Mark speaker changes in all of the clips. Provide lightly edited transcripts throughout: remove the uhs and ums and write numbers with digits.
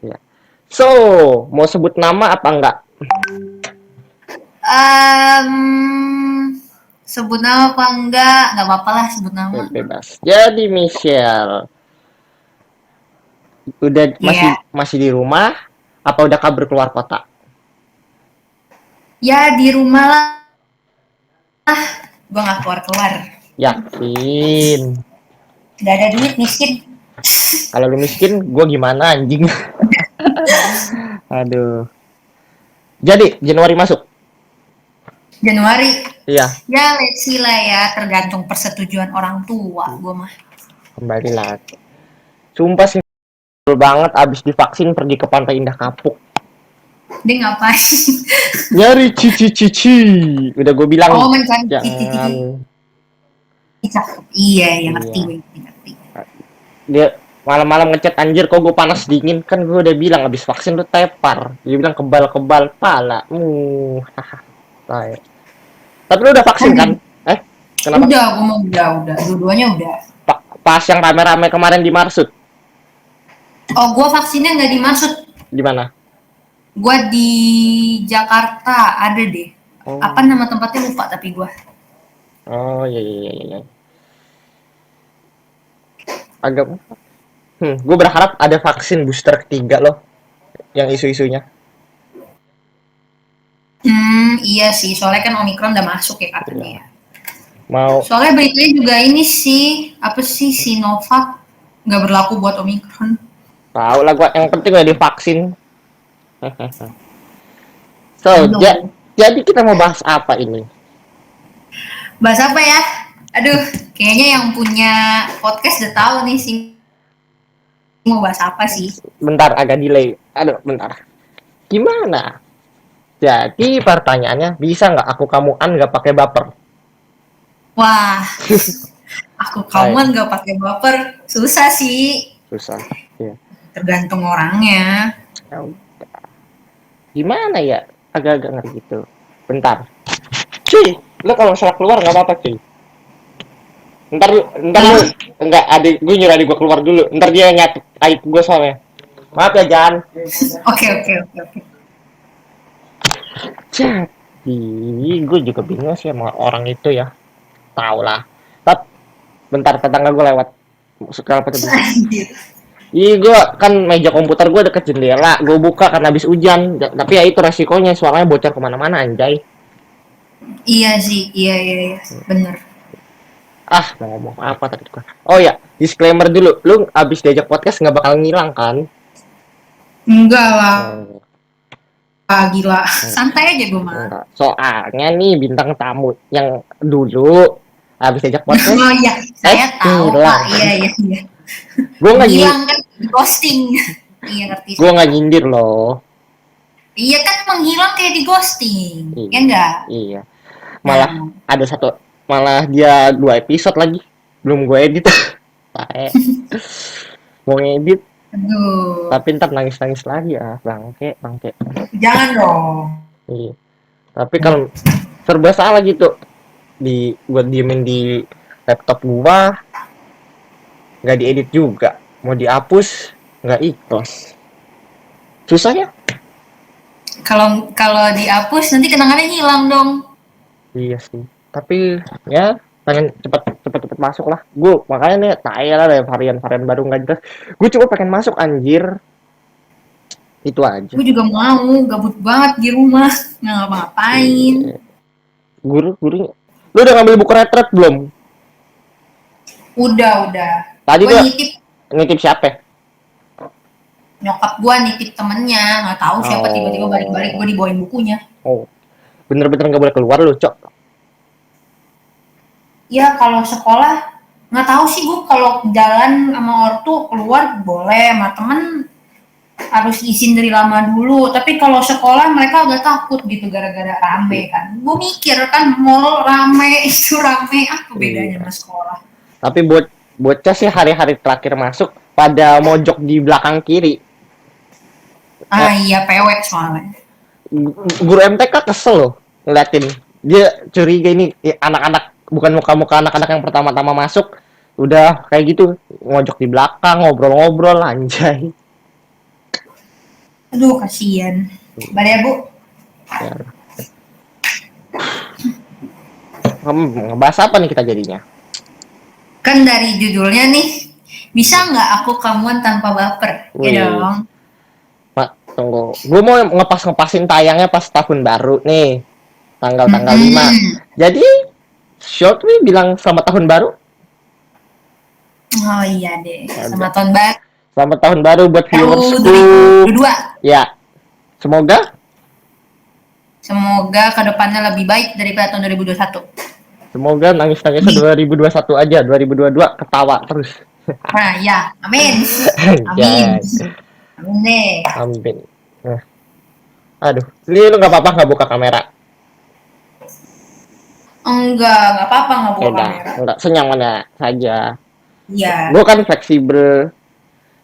Speaker 1: Ya. So, mau sebut nama apa enggak?
Speaker 2: Sebut nama apa enggak? Nggak apa-apa lah sebut nama.
Speaker 1: Bebas. Jadi Michelle, udah
Speaker 2: Ya,
Speaker 1: masih masih di rumah apa udah kabur keluar kota?
Speaker 2: ya di rumah lah. Gue nggak keluar-keluar.
Speaker 1: Yakin.
Speaker 2: Gak ada duit miskin.
Speaker 1: Kalau lu miskin, gua gimana anjing? Aduh. Jadi, Januari masuk.
Speaker 2: Januari.
Speaker 1: Iya,
Speaker 2: Ya let's see lah ya. Tergantung persetujuan orang tua. Gue mah.
Speaker 1: kembali lagi. Sumpah sih betul banget abis divaksin pergi ke Pantai Indah Kapuk.
Speaker 2: Dia ngapain?
Speaker 1: Nyari cici-cici. Udah gue bilang
Speaker 2: Oh mencari
Speaker 1: jangan.
Speaker 2: titik-titik. Cakep. Iya, yang ngerti
Speaker 1: Iya.
Speaker 2: gue. Ngerti.
Speaker 1: Dia malam-malam ngechat anjir kok gue panas dingin kan gue udah bilang abis vaksin lu tepar. Dia bilang kebal-kebal pala. Tai. Tapi lu udah vaksin kan?
Speaker 2: Kan
Speaker 1: Eh, kenapa?
Speaker 2: udah, gue mau udah. Dua-duanya udah.
Speaker 1: Pas yang rame-rame kemarin di Marsud.
Speaker 2: Oh, gue vaksinnya nggak dimaksud.
Speaker 1: Di mana?
Speaker 2: Gue di Jakarta ada deh. Apa
Speaker 1: Oh.
Speaker 2: nama tempatnya lupa tapi gue.
Speaker 1: Oh, iya iya iya iya. Agak gue berharap ada vaksin booster ketiga loh yang isu-isunya.
Speaker 2: Iya sih. Soalnya kan Omikron udah masuk ya katanya
Speaker 1: Iya.
Speaker 2: ya.
Speaker 1: Mau
Speaker 2: Soalnya beritanya juga ini sih, apa sih Sinovac nggak berlaku buat Omikron.
Speaker 1: tahu lah gua yang penting udah divaksin. So,
Speaker 2: Aduh.
Speaker 1: jadi kita mau bahas apa ini?
Speaker 2: Bahas apa ya? Aduh, kayaknya yang punya podcast udah tahu nih sih mau bahas apa sih.
Speaker 1: Bentar agak delay. Aduh, bentar. Gimana? Jadi pertanyaannya bisa nggak aku kamuan nggak pakai baper?
Speaker 2: Wah, aku
Speaker 1: Hai,
Speaker 2: kamuan nggak pakai baper, susah sih.
Speaker 1: susah. Ya.
Speaker 2: Tergantung orangnya.
Speaker 1: Ya, gimana ya? Agak-agak ngeri gitu. Bentar. Cuy, lo kalau salah keluar nggak apa-apa cuy. Ntar lu,
Speaker 2: Kenapa?
Speaker 1: enggak adik gue nyuruh adik gue keluar dulu. Ntar dia nyatet aib gue soalnya. Maaf ya Jan.
Speaker 2: Oke.
Speaker 1: Jadi gue juga bingung sih sama orang itu ya. Tahu lah. Tapi bentar tetangga gue lewat. Sekarang apa tuh?
Speaker 2: Anjir.
Speaker 1: Iya gue kan meja komputer gue deket jendela. Gue buka karena habis hujan. Tapi ya itu resikonya suaranya bocor kemana-mana anjay.
Speaker 2: Iya sih, iya, bener.
Speaker 1: Ah mau ngomong apa tadi gue? Oh ya disclaimer dulu. Lu abis diajak podcast nggak bakal ngilang kan?
Speaker 2: Enggak lah,
Speaker 1: Hmm,
Speaker 2: gila. Santai aja gue mah.
Speaker 1: enggak. Soalnya nih bintang tamu yang dulu habis diajak podcast
Speaker 2: Oh iya, saya tahu Pak.
Speaker 1: hilang.
Speaker 2: Iya.
Speaker 1: Gue nggak
Speaker 2: Menghilang kan di ghosting. Iya ngerti
Speaker 1: gue
Speaker 2: sih.
Speaker 1: nggak nyindir loh.
Speaker 2: Iya kan menghilang kayak di ghosting. Ya
Speaker 1: Iya,
Speaker 2: enggak?
Speaker 1: iya. Malah
Speaker 2: Nah,
Speaker 1: ada satu, malah dia 2 episode lagi belum gue edit. Tae. Mau ngedit
Speaker 2: aduh.
Speaker 1: tapi ntar nangis nangis lagi ah bangke bangke.
Speaker 2: Jangan dong.
Speaker 1: Iya. Tapi kalau serba salah gitu di buat diemin di laptop gua nggak diedit juga mau dihapus nggak ikhlas susah ya.
Speaker 2: Kalau kalau dihapus nanti kenangannya hilang dong.
Speaker 1: Iya sih tapi ya pengen cepet masuk lah gue makanya nih tai lah ada varian baru nggak jelas gue cuma pengen masuk anjir itu aja.
Speaker 2: Gue juga mau, gabut banget di rumah, nggak ngapa-ngapain.
Speaker 1: Iya. Guru lu udah ngambil buku retret belum
Speaker 2: Udah.
Speaker 1: tadi
Speaker 2: Gue
Speaker 1: tuh
Speaker 2: nitip
Speaker 1: nitip siapa.
Speaker 2: nyokap gue nitip temennya, nggak tahu siapa tiba-tiba balik-balik
Speaker 1: Oh
Speaker 2: gue dibawain bukunya.
Speaker 1: oh bener-bener nggak boleh keluar lu cok.
Speaker 2: Ya kalau sekolah nggak tahu sih gue kalau jalan sama ortu keluar boleh sama temen harus izin dari lama dulu tapi kalau sekolah mereka agak takut gitu gara-gara rame kan gue mikir kan mall rame itu rame apa bedanya
Speaker 1: Iya
Speaker 2: sama sekolah.
Speaker 1: tapi buat bocah sih hari-hari terakhir masuk pada mojok di belakang kiri.
Speaker 2: Iya pewek soalnya.
Speaker 1: Guru MTK kesel loh ngeliatin dia curiga ini anak-anak bukan muka-muka anak-anak yang pertama-tama masuk udah kayak gitu ngojok di belakang ngobrol-ngobrol anjay.
Speaker 2: Aduh, kasihan. Sabar ya, Bu.
Speaker 1: Ya. Ngebahas apa nih kita jadinya?
Speaker 2: Kan dari judulnya nih, bisa nggak aku kamuan tanpa baper? Ya
Speaker 1: Wih,
Speaker 2: dong.
Speaker 1: Mak, tunggu. Gue mau ngepasin tayangnya pas tahun baru nih, tanggal 5.
Speaker 2: Mm-mm.
Speaker 1: Jadi, short nih bilang selamat tahun baru.
Speaker 2: Oh iya deh,
Speaker 1: Ada.
Speaker 2: selamat tahun baru
Speaker 1: Selamat tahun baru buat viewersku.
Speaker 2: 2022.
Speaker 1: Ya, semoga
Speaker 2: Semoga kedepannya lebih baik daripada tahun 2021.
Speaker 1: semoga nangis-nangisnya
Speaker 2: Amin.
Speaker 1: 2021 aja, 2022 ketawa terus.
Speaker 2: Nah, ya, amin. Amin.
Speaker 1: Anjay,
Speaker 2: Amin deh.
Speaker 1: amin. Nah, aduh, ini lu nggak apa-apa nggak buka kamera?
Speaker 2: Enggak apa-apa nggak
Speaker 1: Ya
Speaker 2: bawa
Speaker 1: udah,
Speaker 2: kamera.
Speaker 1: nggak senyamannya saja.
Speaker 2: Iya.
Speaker 1: Gue kan fleksibel,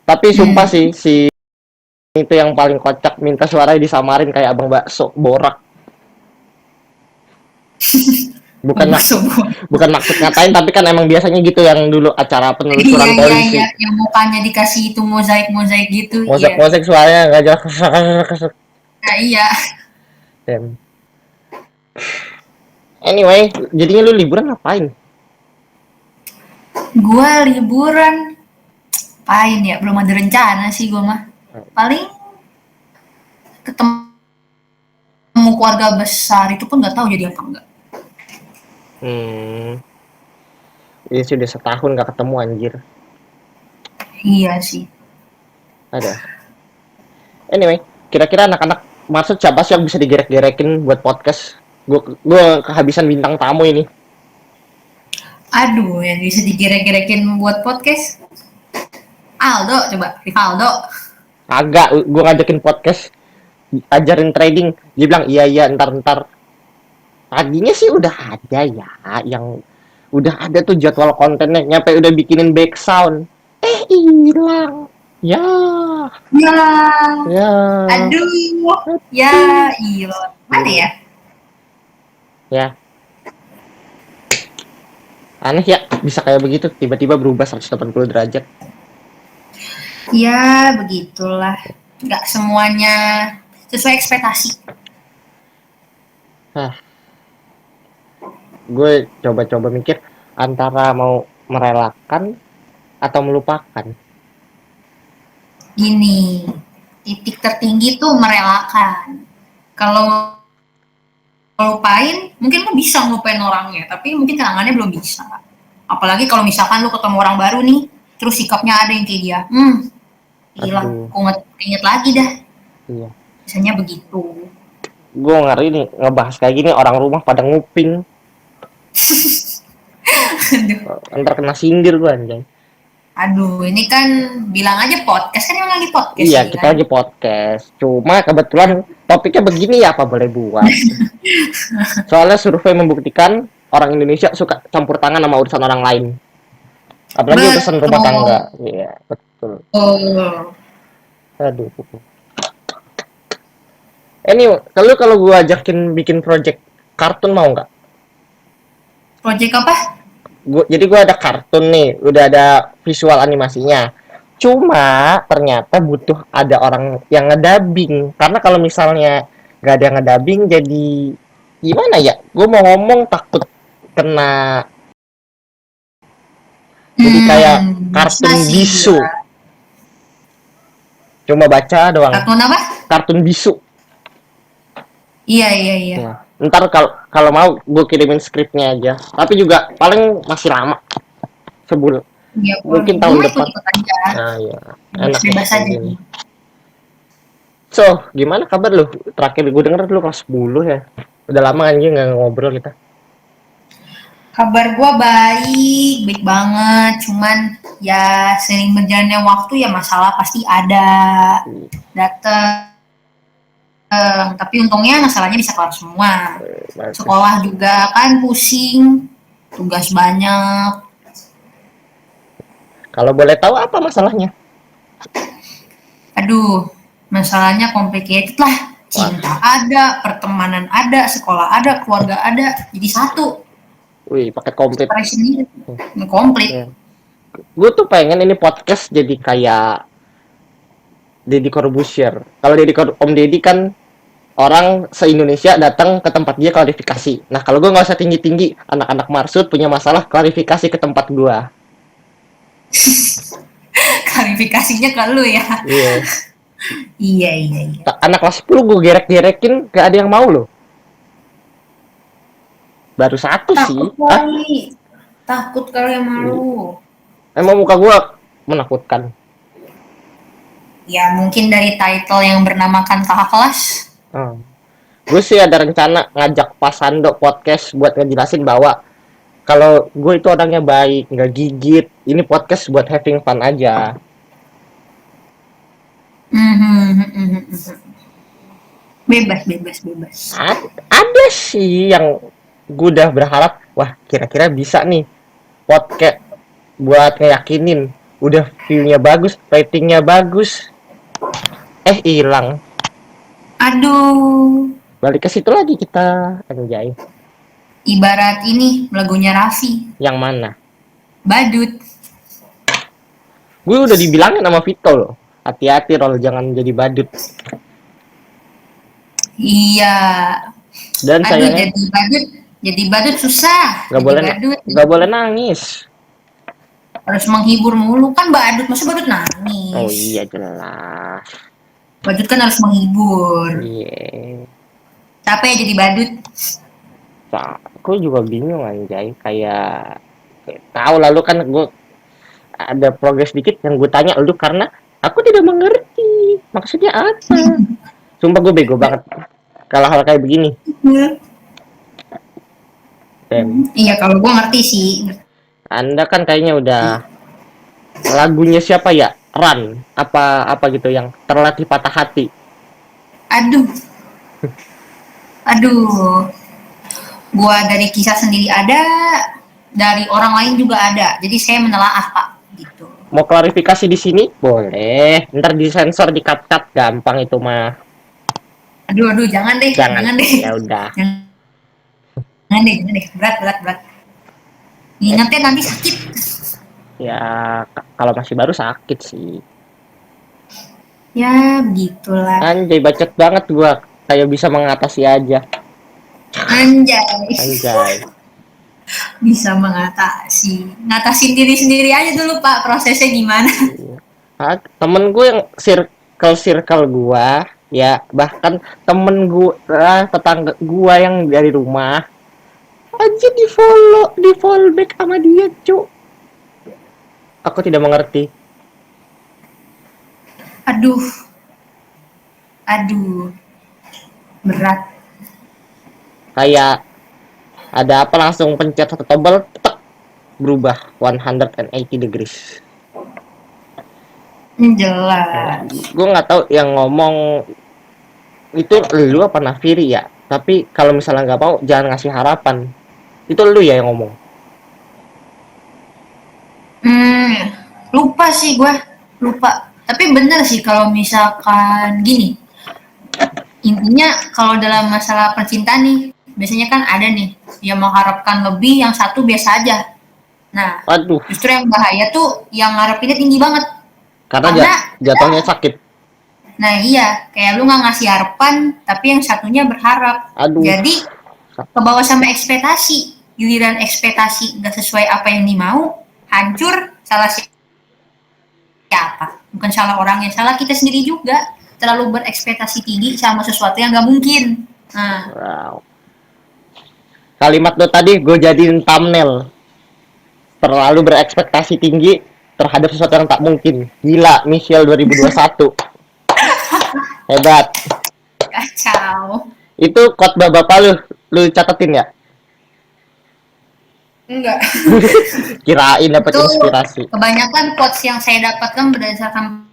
Speaker 1: tapi sumpah
Speaker 2: Hmm.
Speaker 1: sih si itu yang paling kocak minta suaranya disamarin kayak abang bakso borak.
Speaker 2: Mau
Speaker 1: Bukan
Speaker 2: masuk.
Speaker 1: bukan maksud ngatain tapi kan emang biasanya gitu yang dulu acara
Speaker 2: Iya,
Speaker 1: penelusuran
Speaker 2: iya, iya.
Speaker 1: polisi.
Speaker 2: Yang mukanya dikasih itu mozaik-mozaik gitu. Iya.
Speaker 1: Mosek-mosek suaranya nggak jelas kesek.
Speaker 2: Nah, iya.
Speaker 1: Anyway, jadinya lu liburan ngapain?
Speaker 2: Gua liburan. Pain ya, belum ada rencana sih gua mah. Paling ketemu keluarga besar itu pun nggak tahu jadi apa enggak.
Speaker 1: Hmm, ini sudah setahun gak ketemu anjir.
Speaker 2: Iya sih.
Speaker 1: Ada. Anyway, kira-kira anak-anak maksud siapa sih yang bisa digerek-gerekin buat podcast? Gue kehabisan bintang tamu ini.
Speaker 2: Aduh, yang bisa digere-gerekin buat podcast. Aldo, coba. Rivaldo.
Speaker 1: Agak, gue ngajakin podcast ajarin trading. Dia bilang iya iya ntar. Tadinya sih udah ada ya, yang udah ada tuh jadwal kontennya, nyampe udah bikinin back sound. Hilang. Ya,
Speaker 2: Ya,
Speaker 1: ya,
Speaker 2: aduh. Ya, Ilon. Mana ya?
Speaker 1: ya. Aneh ya, bisa kayak begitu tiba-tiba berubah 180 derajat.
Speaker 2: Ya, begitulah. Nggak semuanya sesuai ekspektasi.
Speaker 1: Hah, gue coba-coba mikir antara mau merelakan atau melupakan.
Speaker 2: Gini, titik tertinggi tuh merelakan. Kalau ngelupain, mungkin lu bisa ngelupain orangnya, tapi mungkin kenangannya belum bisa. Apalagi kalau misalkan lu ketemu orang baru nih, terus sikapnya ada yang kayak dia. Gila,
Speaker 1: Aduh,
Speaker 2: aku inget lagi dah.
Speaker 1: iya.
Speaker 2: Biasanya begitu.
Speaker 1: Gue ngeri nih ngebahas kayak gini orang rumah pada nguping. Ntar kena sindir gue anjay.
Speaker 2: Aduh, ini kan bilang aja podcast kan emang lagi podcast
Speaker 1: Iya,
Speaker 2: nih
Speaker 1: kita
Speaker 2: kan.
Speaker 1: lagi podcast. Cuma kebetulan topiknya begini ya, apa boleh buat. Soalnya survei membuktikan orang Indonesia suka campur tangan sama urusan orang lain. Apalagi urusan rumah tangga.
Speaker 2: Betul.
Speaker 1: Iya, betul.
Speaker 2: Oh.
Speaker 1: Aduh. Kalau gue ajakin bikin project kartun mau nggak?
Speaker 2: Project apa?
Speaker 1: Jadi gue ada kartun nih, udah ada visual animasinya. Cuma ternyata butuh ada orang yang ngedabing. Karena kalau misalnya nggak ada yang ngedabing, jadi gimana ya? Gue mau ngomong takut kena. Jadi kayak
Speaker 2: Bisa
Speaker 1: kartun
Speaker 2: sih
Speaker 1: bisu.
Speaker 2: ya.
Speaker 1: Cuma baca doang.
Speaker 2: Kartun apa?
Speaker 1: Kartun bisu.
Speaker 2: Iya, iya, iya.
Speaker 1: Ya. Ntar kalau mau gue kirimin skripnya aja. Tapi juga paling masih lama. Sebulan.
Speaker 2: Iya, boleh.
Speaker 1: Mungkin
Speaker 2: Gue
Speaker 1: tahun
Speaker 2: mah
Speaker 1: depan.
Speaker 2: ikut-ikut aja.
Speaker 1: Nah, ya. Enak ya
Speaker 2: Bebas
Speaker 1: kayak
Speaker 2: aja
Speaker 1: gini.
Speaker 2: nih.
Speaker 1: So, gimana kabar lu? Terakhir gue denger lu kelas 10 ya. Udah lama anjing nggak ngobrol kita.
Speaker 2: Kabar gue baik, baik banget. Cuman ya sering berjalannya waktu ya masalah pasti ada. Dateng. Tapi untungnya masalahnya bisa kelar semua. Sekolah juga kan pusing, tugas banyak.
Speaker 1: Kalau boleh tahu apa masalahnya?
Speaker 2: Aduh, masalahnya complicated lah. Cinta ada, pertemanan ada, sekolah ada, keluarga ada. Jadi satu.
Speaker 1: Wih, paket komplit.
Speaker 2: Stres sendiri. Komplit.
Speaker 1: Ya. Gue tuh pengen ini podcast jadi kayak Deddy Corbuzier. Kalau Om Deddy kan orang se-Indonesia datang ke tempat dia klarifikasi. Nah, kalau gue nggak usah tinggi-tinggi, anak-anak Marsud punya masalah klarifikasi ke tempat gue.
Speaker 2: Klarifikasinya ke lu ya.
Speaker 1: Iya.
Speaker 2: Iya.
Speaker 1: Anak kelas 10 gue gerek-gerekin, gak ada yang mau loh. Baru satu sih.
Speaker 2: Takut kali yang malu.
Speaker 1: Emang muka gue menakutkan.
Speaker 2: Ya mungkin dari title yang bernamakan kakak kelas.
Speaker 1: Gue sih ada rencana ngajak Pak Sando podcast buat ngejelasin bahwa kalau gue itu orangnya baik, nggak gigit. Ini podcast buat having fun aja.
Speaker 2: Bebas.
Speaker 1: Ada sih yang gue udah berharap, wah kira-kira bisa nih podcast buat ngeyakinin. Udah view-nya bagus, ratingnya bagus. Hilang.
Speaker 2: Aduh.
Speaker 1: Balik ke situ lagi kita, anjay.
Speaker 2: Ibarat ini lagunya Raffi.
Speaker 1: Yang mana?
Speaker 2: Badut.
Speaker 1: Gue udah dibilangin sama Vito loh. Hati-hati Rol, jangan jadi badut.
Speaker 2: Iya.
Speaker 1: Dan sayangnya
Speaker 2: jadi badut susah.
Speaker 1: Gak boleh nangis.
Speaker 2: Harus menghibur mulu kan badut, masa badut nangis.
Speaker 1: Oh iya jelas.
Speaker 2: Badut kan harus menghibur.
Speaker 1: Iya.
Speaker 2: Capek ya jadi badut.
Speaker 1: Aku juga bingung anjay, kayak tahu lalu kan gue ada progres dikit yang gue tanya lu karena aku tidak mengerti maksudnya apa. Sumpah gue bego banget kalau hal kayak begini.
Speaker 2: Iya kalau gue ngerti sih.
Speaker 1: Anda kan kayaknya udah lagunya siapa ya? Run apa gitu yang terlatih patah hati. Aduh.
Speaker 2: Gua dari kisah sendiri ada, dari orang lain juga ada. Jadi saya menelaah Pak, gitu.
Speaker 1: Mau klarifikasi di sini? Boleh. Ntar disensor, di-cut gampang itu mah.
Speaker 2: Aduh, jangan deh.
Speaker 1: Ya udah.
Speaker 2: Jangan deh. Berat. Ingatnya nanti sakit.
Speaker 1: Ya, kalau masih baru sakit sih.
Speaker 2: Ya, begitulah.
Speaker 1: Anjay, bacot banget gua. Kayak bisa mengatasi aja. Anjay.
Speaker 2: Bisa ngatasin diri sendiri aja dulu Pak, prosesnya gimana.
Speaker 1: Temen gue yang circle gua, ya bahkan temen gua, tetangga gua yang dari rumah aja di follow back sama dia, cuk. Aku tidak mengerti.
Speaker 2: Aduh. Berat.
Speaker 1: Kayak ada apa langsung pencet satu tombol, tek, berubah 180 degrees.
Speaker 2: Jelas.
Speaker 1: Gue nggak tahu yang ngomong itu lu apa Nafiri ya. Tapi kalau misalnya nggak mau jangan ngasih harapan. Itu lu ya yang ngomong.
Speaker 2: Lupa sih gue. Tapi bener sih kalau misalkan gini. Intinya kalau dalam masalah percintaan nih, biasanya kan ada nih yang mengharapkan lebih, yang satu biasa aja. Nah, justru yang bahaya tuh yang ngarepinnya tinggi banget.
Speaker 1: Karena jatuhnya sakit.
Speaker 2: Nah iya, kayak lu nggak ngasih harapan, tapi yang satunya berharap. Jadi kebawa sama ekspektasi, giliran ekspektasi nggak sesuai apa yang dimau, hancur. Salah siapa? Bukan salah orangnya, salah kita sendiri juga. Terlalu berekspektasi tinggi sama sesuatu yang nggak mungkin.
Speaker 1: Wow. Kalimat lo tadi gue jadiin thumbnail. Terlalu berekspektasi tinggi terhadap sesuatu yang tak mungkin. Gila, Michelle 2021. Hebat.
Speaker 2: Kacau.
Speaker 1: Itu khotbah bapak lu catetin ya?
Speaker 2: Enggak.
Speaker 1: Kirain dapat inspirasi.
Speaker 2: Kebanyakan quotes yang saya dapatkan berdasarkan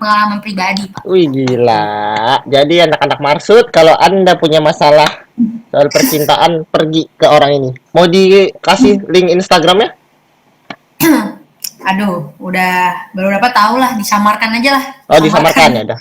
Speaker 2: pengalaman pribadi, Pak.
Speaker 1: Wih, gila. Jadi anak-anak Marsud, kalau Anda punya masalah soal percintaan, pergi ke orang ini. Mau dikasih link Instagramnya?
Speaker 2: Aduh, udah baru dapat tahu lah, disamarkan aja lah.
Speaker 1: Oh, disamarkan ya dah.